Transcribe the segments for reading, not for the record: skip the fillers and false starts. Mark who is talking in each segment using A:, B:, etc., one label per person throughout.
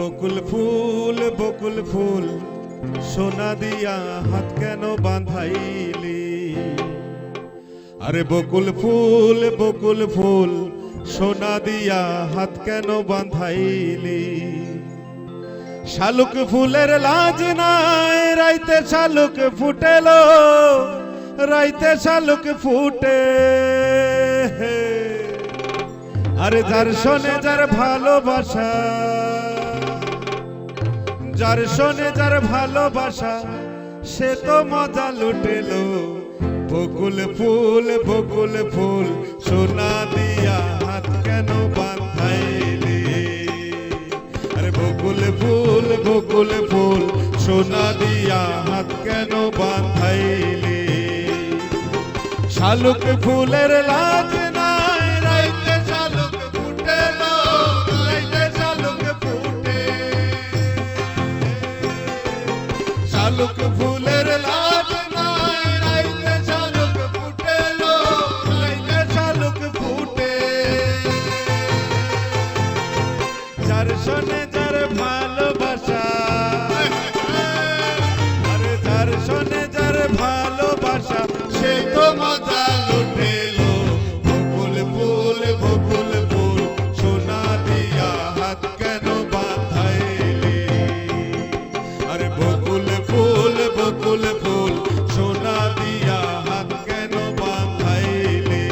A: বকুল ফুল সোনা দিয়া হাত কেন বাঁধাইলি? আরে বকুল ফুল সোনা দিয়া হাত কেন বাঁধাইলি? শালুক ফুলের লাজ নাই, রাইতে শালুক ফুটেলো, রাইতে শালুক ফুটে। আরে যার শোনে যার ভালোবাসা, যার শোনে যার ভালোবাসা, সে তো মজা লুটেলো। বকুল ফুল সোনা দিয়া হাত কেন বাঁধাইলি? আরে বকুল ফুল সোনা দিয়া হাত কেন বাঁধাইলি? শালুক ফুলের লাজ নাই, রাইতে শালুক ফুটেলো, রাইতে শালুক ফুটে। শালুক ফুলের লাজ নাই, রাইতে শালুক ফুটেলো, রাইতে শালুক ফুটে। যার শোনে যার ভালোবাসা, আরে যার শোনে যার ভালোবাসা, সে তো মজা লুটেলো। বকুল ফুল সোনা দিয়া হাত কেন বাঁধাইলি? আরে বকুল ফুল সোনা দিয়া হাত কেন বাঁধাইলি?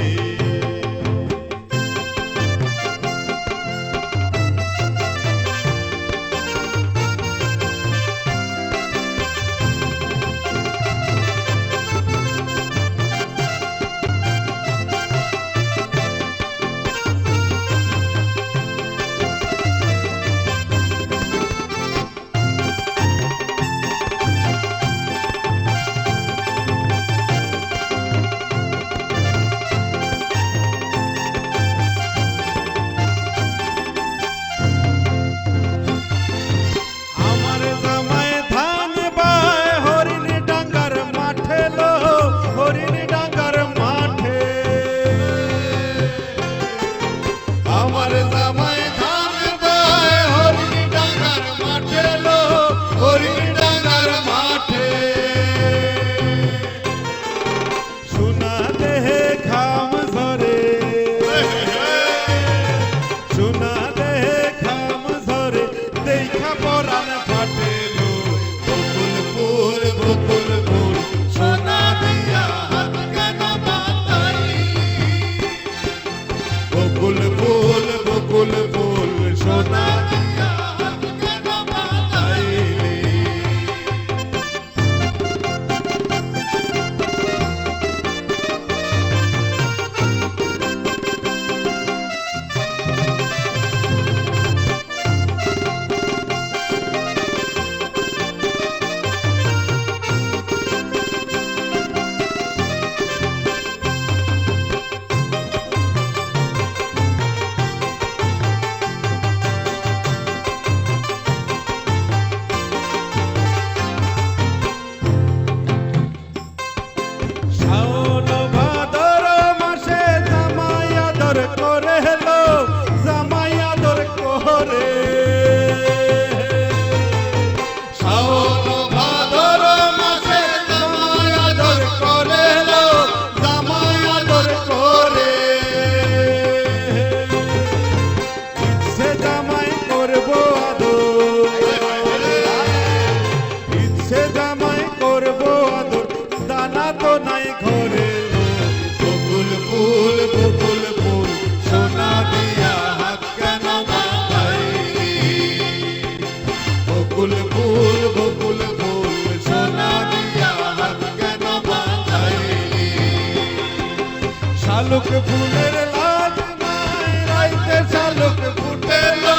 A: বকুল ফুল সোনা দিয়া হাত কেন বাঁধাইলি? বকুল ফুল সোনা দিয়া হাত কেন বাঁধাইলি? শালুক ফুলের লাজ নাই, রাইতে শালুক ফুটেলো,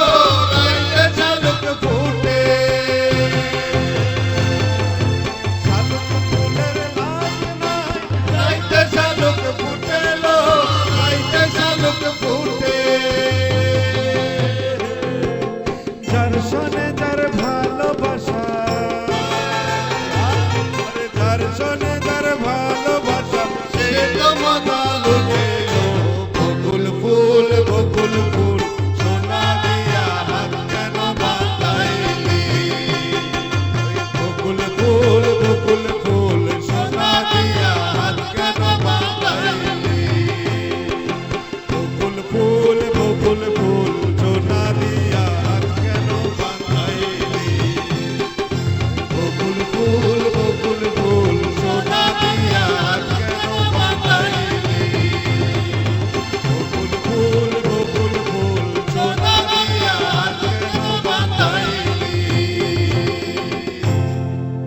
A: রাইতে শালুক ফুটে। শালুক ফুলের লাজ নাই, রাইতে শালুক ফুটেলো, রাইতে শালুক ফুটে। যার শোনে যার ভালোবাসা, যার শোনে যার ভালোবাসা, সে তো মজা লুটেলো। বকুল ফুল